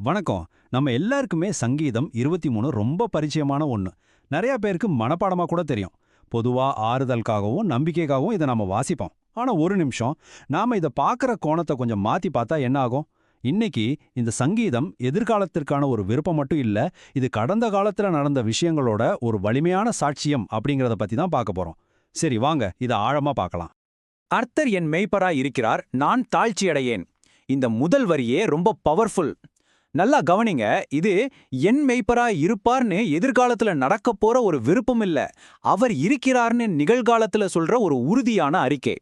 வணக்கம். நம்ம எல்லாருக்குமே சங்கீதம் 23 ரொம்ப பரிச்சயமான ஒண்ணு. நிறைய பேருக்கு மனப்பாடமா கூட தெரியும். பொதுவா ஆறுதலுக்காகவும் நம்பிக்கைக்காகவும் இதை நம்ம வாசிப்போம். ஆனா ஒரு நிமிஷம், நாம இதை பார்க்குற கோணத்தை கொஞ்சம் மாத்தி பார்த்தா என்ன ஆகும்? இன்னைக்கு இந்த சங்கீதம் எதிர்காலத்திற்கான ஒரு விருப்பம் மட்டும் இல்ல, இது கடந்த காலத்துல நடந்த விஷயங்களோட ஒரு வலிமையான சாட்சியம் அப்படிங்கிறத பத்தி தான் பார்க்க போறோம். சரி வாங்க, இதை ஆழமா பார்க்கலாம். கர்த்தர் என் மேய்ப்பராய் இருக்கிறார், நான் தாழ்ச்சியடையேன். இந்த முதல் வரியே ரொம்ப பவர்ஃபுல். நல்லா கவனிங்க. இது என் மேய்ப்பராய் இருப்பார்னு எதிர்காலத்துல நடக்க போற ஒரு விருப்பம் இல்ல, அவர் இருக்கிறார்னு நிகழ்காலத்துல சொல்ற ஒரு உறுதியான அறிக்கை.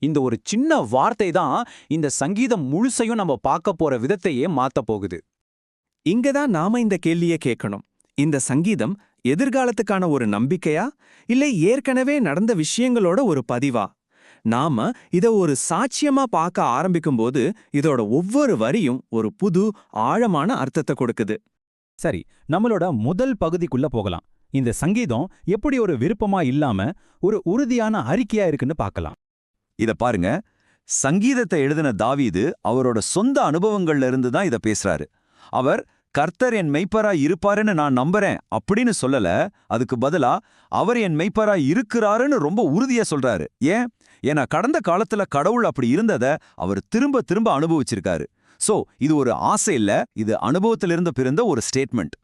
இந்த ஒரு சின்ன வார்த்தை தான் இந்த சங்கீதம் முழுசையும் நம்ம பார்க்க போற விதத்தையே மாத்த போகுது. இங்கதான் நாம இந்த கேள்வியை கேட்கணும். இந்த சங்கீதம் எதிர்காலத்துக்கான ஒரு நம்பிக்கையா, இல்லை ஏற்கனவே நடந்த விஷயங்களோட ஒரு பதிவா? நாம இத ஒரு சாட்சியமா பார்க்க ஆரம்பிக்கும்போது இதோட ஒவ்வொரு வரியும் ஒரு புது ஆழமான அர்த்தத்தை கொடுக்குது. சரி, நம்மளோட முதல் பகுதிக்குள்ள போகலாம். இந்த சங்கீதம் எப்படி ஒரு விருப்பமா இல்லாம ஒரு உறுதியான அறிக்கையா இருக்குன்னு பார்க்கலாம். இத பாருங்க, சங்கீதத்தை எழுதின தாவீது அவரோட சொந்த அனுபவங்கள்ல இருந்து தான் இத பேசுறாரு. அவர் கர்த்தர் என் மெய்ப்பராய் இருப்பாருன்னு நான் நம்புறேன் அப்படின்னு சொல்லல, அதுக்கு பதிலா அவர் என் மெய்ப்பராய் இருக்கிறாருன்னு ரொம்ப உறுதியா சொல்றாரு. ஏன்னா கடந்த காலத்துல கடவுள் அப்படி இருந்தத அவர் திரும்ப திரும்ப அனுபவிச்சிருக்காரு. சோ இது ஒரு ஆசை இல்ல, இது அனுபவத்திலிருந்து பிறந்த ஒரு ஸ்டேட்மெண்ட்.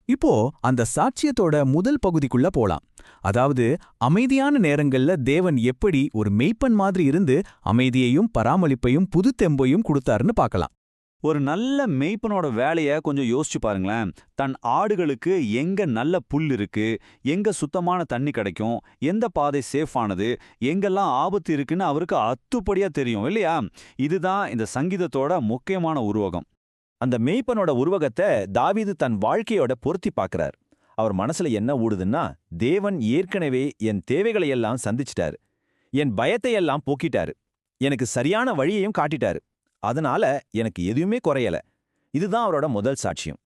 இப்போ அந்த சாட்சியத்தோட முதல் பகுதிக்குள்ள போலாம். அதாவது அமைதியான நேரங்கள்ல தேவன் எப்படி ஒரு மெய்ப்பன் மாதிரி இருந்து அமைதியையும் பராமரிப்பையும் புது தெம்பையும் கொடுத்தாருன்னு பார்க்கலாம். ஒரு நல்ல மேய்ப்பனோட வேலைய கொஞ்சம் யோசிச்சு பாருங்களேன். தன் ஆடுகளுக்கு எங்க நல்ல புல் இருக்கு, எங்க சுத்தமான தண்ணி கிடைக்கும், எந்த பாதை சேஃபானது, எங்கெல்லாம் ஆபத்து இருக்குன்னு அவருக்கு அத்துப்படியா தெரியும் இல்லையா? இதுதான் இந்த சங்கீதத்தோட முக்கியமான உருவகம். அந்த மேய்ப்பனோட உருவகத்தை தாவீது தன் வாழ்க்கையோட பொருத்தி பார்க்கறார். அவர் மனசுல என்ன ஊடுதுன்னா, தேவன் ஏற்கனவே என் தேவைகளையெல்லாம் சந்திச்சிட்டாரு, என் பயத்தையெல்லாம் போக்கிட்டாரு, எனக்கு சரியான வழியையும் காட்டிட்டாரு, அதனால எனக்கு எதுவுமே குறையல. இதுதான் அவரோட முதல் சாட்சியம்.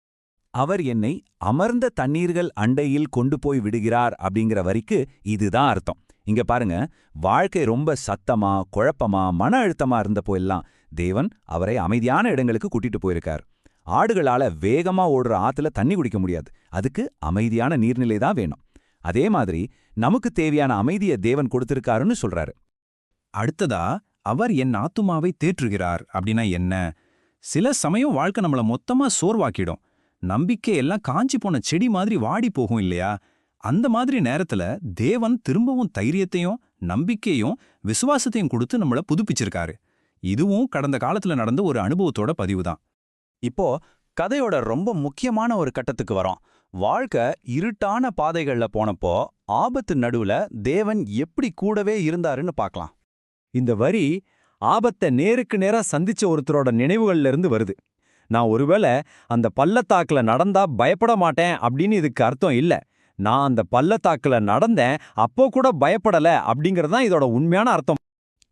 அவர் என்னை அமர்ந்த தண்ணீர்கள் அண்டையில் கொண்டு போய் விடுகிறார் அப்படிங்கிற வரிக்கு இதுதான் அர்த்தம். இங்க பாருங்க, வாழ்க்கை ரொம்ப சத்தமா குழப்பமா மன அழுத்தமா இருந்தப்போ எல்லாம் தேவன் அவரை அமைதியான இடங்களுக்கு கூட்டிட்டு போயிருக்கார். ஆடுகளால வேகமா ஓடுற ஆத்துல தண்ணி குடிக்க முடியாது, அதுக்கு அமைதியான நீர்நிலை தான் வேணும். அதே மாதிரி நமக்கு தேவையான அமைதியை தேவன் கொடுத்திருக்காருன்னு சொல்றாரு. அடுத்ததா, அவர் என் ஆத்துமாவை தேற்றுகிறார் அப்படின்னா என்ன? சில சமயம் வாழ்க்கை நம்மள மொத்தமா சோர்வாக்கிடும். நம்பிக்கை எல்லாம் காஞ்சி போன செடி மாதிரி வாடி போகும் இல்லையா? அந்த மாதிரி நேரத்துல தேவன் திரும்பவும் தைரியத்தையும் நம்பிக்கையும் விசுவாசத்தையும் கொடுத்து நம்மள புதுப்பிச்சிருக்காரு. இதுவும் கடந்த காலத்துல நடந்த ஒரு அனுபவத்தோட பதிவுதான். இப்போ கதையோட ரொம்ப முக்கியமான ஒரு கட்டத்துக்கு வரோம். வாழ்க்கை இருட்டான பாதைகள்ல போனப்போ ஆபத்து நடுவுல தேவன் எப்படி கூடவே இருந்தாருன்னு பார்க்கலாம். இந்த வரி ஆபத்தை நேருக்கு நேரா சந்திச்ச ஒருத்தரோட நினைவுகள்ல இருந்து வருது. நான் ஒருவேளை அந்த பள்ளத்தாக்குல நடந்தா பயப்பட மாட்டேன் அப்படின்னு இதுக்கு அர்த்தம் இல்ல. நான் அந்த பள்ளத்தாக்குல நடந்தேன், அப்போ கூட பயப்படல அப்படிங்கறதுதான் இதோட உண்மையான அர்த்தம்.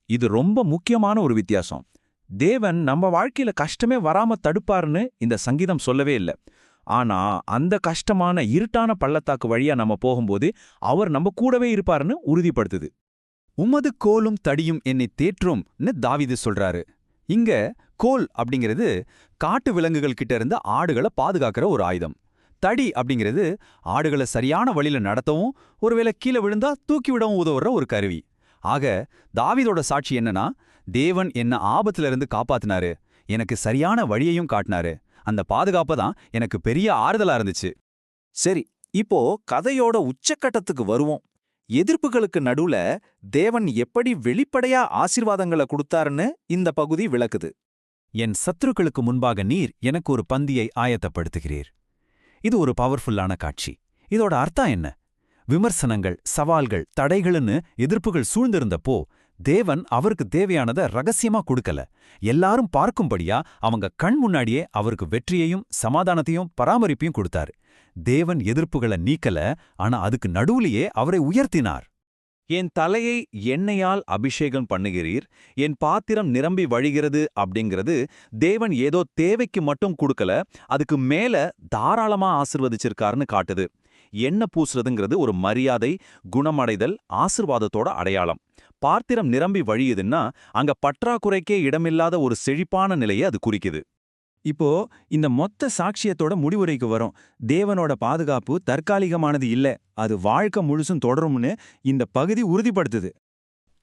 இது ரொம்ப முக்கியமான ஒரு வித்தியாசம். தேவன் நம்ம வாழ்க்கையில கஷ்டமே வராம தடுப்பாருன்னு இந்த சங்கீதம் சொல்லவே இல்லை. ஆனா அந்த கஷ்டமான இருட்டான பள்ளத்தாக்கு வழியா நம்ம போகும்போது அவர் நம்ம கூடவே இருப்பாருன்னு உறுதிப்படுத்துது. உமது கோலும் தடியும் என்னை தேற்றும்னு தாவீது சொல்றாரு. இங்க கோல் அப்படிங்கிறது காட்டு விலங்குகள் கிட்ட இருந்து ஆடுகளை பாதுகாக்கிற ஒரு ஆயுதம். தடி அப்படிங்கிறது ஆடுகளை சரியான வழியில நடத்தவும் ஒருவேளை கீழே விழுந்தா தூக்கி விடவும் உதவுற ஒரு கருவி. ஆக தாவீதோட சாட்சி என்னன்னா, தேவன் என்ன ஆபத்துல இருந்து காப்பாத்தினாரு, எனக்கு சரியான வழியையும் காட்டினாரு, அந்த பாதுகாப்பு தான் எனக்கு பெரிய ஆறுதலா இருந்துச்சு. சரி, இப்போ கதையோட உச்சக்கட்டத்துக்கு வருவோம். எதிர்ப்புகளுக்கு நடுவுல தேவன் எப்படி வெளிப்படையா ஆசீர்வாதங்களை கொடுத்தாருன்னு இந்த பகுதி விளக்குது. என் சத்துருக்களுக்கு முன்பாக நீர் எனக்கு ஒரு பந்தியை ஆயத்தப்படுத்துகிறீர். இது ஒரு பவர்ஃபுல்லான காட்சி. இதோட அர்த்தம் என்ன? விமர்சனங்கள், சவால்கள், தடைகள்னு எதிர்ப்புகள் சூழ்ந்திருந்தப்போ தேவன் அவருக்கு தேவையானதை ரகசியமா கொடுக்கல. எல்லாரும் பார்க்கும்படியா அவங்க கண் முன்னாடியே அவருக்கு வெற்றியையும் சமாதானத்தையும் பராமரிப்பையும் கொடுத்தாரு. தேவன் எதிர்ப்புகளை நீக்கல, ஆனா அதுக்கு நடுவுலயே அவரை உயர்த்தினார். என் தலையை எண்ணெயால் அபிஷேகம் பண்ணுகிறீர், என் பாத்திரம் நிரம்பி வழிகிறது அப்படிங்கிறது தேவன் ஏதோ தேவைக்கு மட்டும் கொடுக்கல, அதுக்கு மேல தாராளமா ஆசிர்வதிச்சிருக்காருன்னு காட்டுது. எண்ணெய் பூசுறதுங்கிறது ஒரு மரியாதை, குணமடைதல், ஆசிர்வாதத்தோட அடையாளம். பாத்திரம் நிரம்பி வழியுதுன்னா அங்க பற்றாக்குறைக்கே இடமில்லாத ஒரு செழிப்பான நிலையை அது குறிக்குது. இப்போ இந்த மொத்த சாட்சியத்தோட முடிவுரைக்கு வரும். தேவனோட பாதுகாப்பு தற்காலிகமானது இல்ல, அது வாழ்க்கை முழுசும் தொடரும்னு இந்த பகுதி உறுதிப்படுத்துது.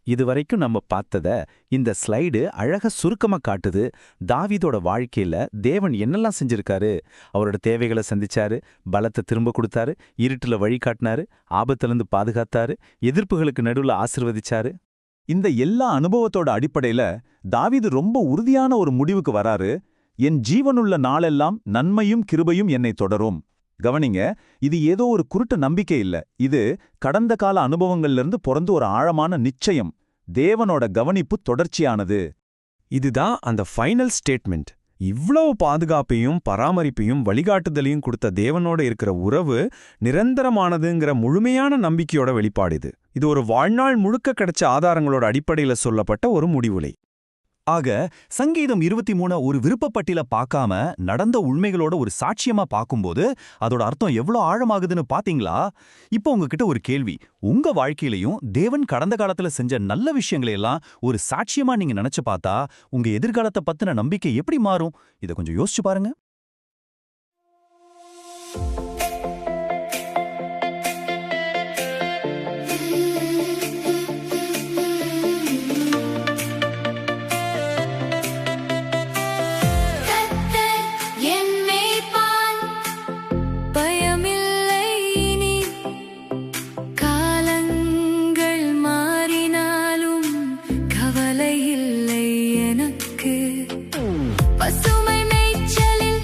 இதுவரைக்கும் நம்ம பார்த்தத இந்த ஸ்லைடு அழகா சுருக்கமா காட்டுது. தாவீதோட வாழ்க்கையில தேவன் என்னெல்லாம் செஞ்சிருக்காரு. அவரோட தேவைகளை சந்திச்சாரு, பலத்தை திரும்ப கொடுத்தாரு, இருட்டுல வழி காட்டினாரு, ஆபத்திலிருந்து பாதுகாத்தாரு, எதிர்ப்புகளுக்கு நடுவுல ஆசிர்வதிச்சாரு. இந்த எல்லா அனுபவத்தோட அடிப்படையில தாவீது ரொம்ப உறுதியான ஒரு முடிவுக்கு வராரு. என் ஜீவனுள்ள நாளெல்லாம் நன்மையும் கிருபையும் என்னை தொடரும். கவனிங்க, இது ஏதோ ஒரு குருட்டு நம்பிக்கை இல்ல. இது கடந்த கால அனுபவங்கள்ல பிறந்து ஒரு ஆழமான நிச்சயம். தேவனோட கவனிப்பு தொடர்ச்சியானது. இதுதான் அந்த ஃபைனல் ஸ்டேட்மெண்ட். இவ்வளவு பாதுகாப்பையும் பராமரிப்பையும் வழிகாட்டுதலையும் கொடுத்த தேவனோட இருக்கிற உறவு நிரந்தரமானதுங்கிற முழுமையான நம்பிக்கையோட வெளிப்பாடு இது. இது ஒரு வாழ்நாள் முழுக்க கிடைச்ச ஆதாரங்களோட அடிப்படையில சொல்லப்பட்ட ஒரு முடிவுரை. ஆக சங்கீதம் 23 ஒரு விருப்பப்பட்டியல பார்க்காம நடந்த உண்மைகளோட ஒரு சாட்சியமா பார்க்கும்போது அதோட அர்த்தம் எவ்வளவு ஆழமாகுதுன்னு பாத்தீங்களா? இப்போ உங்ககிட்ட ஒரு கேள்வி. உங்க வாழ்க்கையிலையும் தேவன் கடந்த காலத்துல செஞ்ச நல்ல விஷயங்களை எல்லாம் ஒரு சாட்சியமா நீங்க நினைச்சு பார்த்தா உங்க எதிர்காலத்தை பத்தின நம்பிக்கை எப்படி மாறும்? இதை கொஞ்சம் யோசிச்சு பாருங்க. பசுமை மேய்ச்சலில்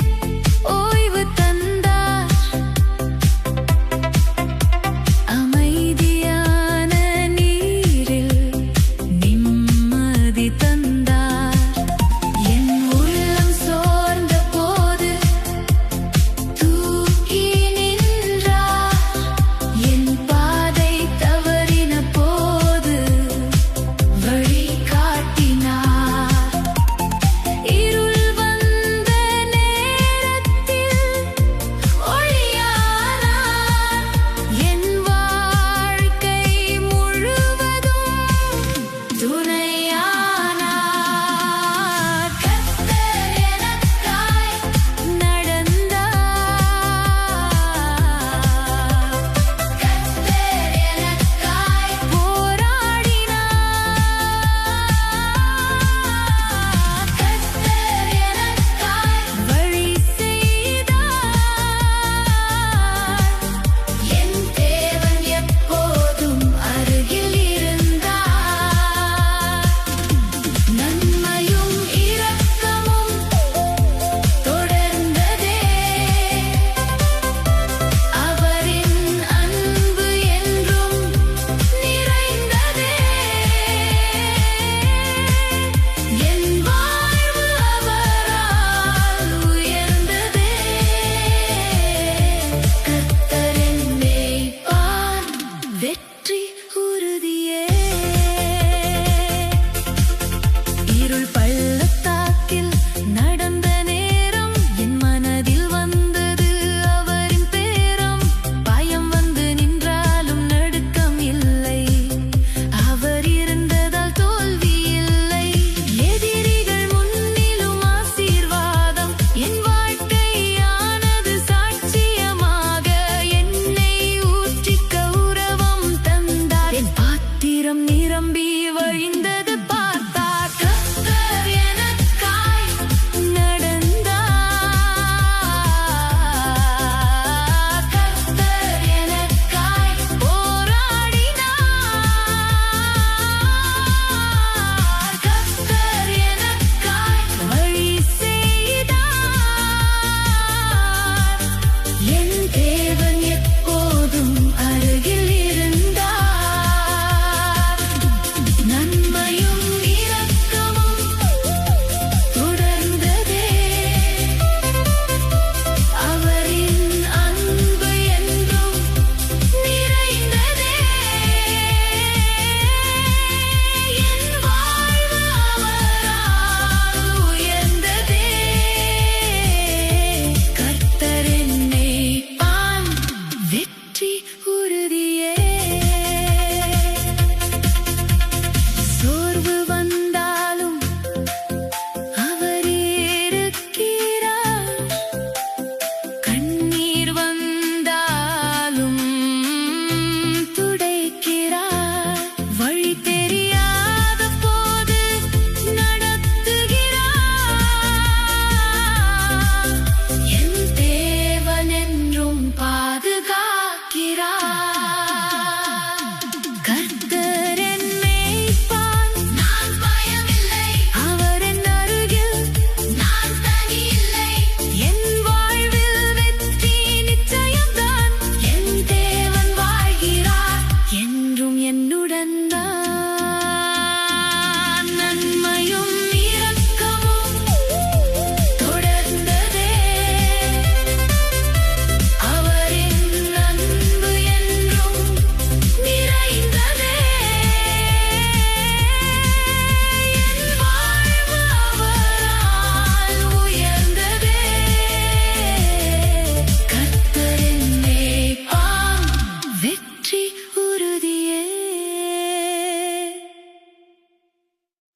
energy.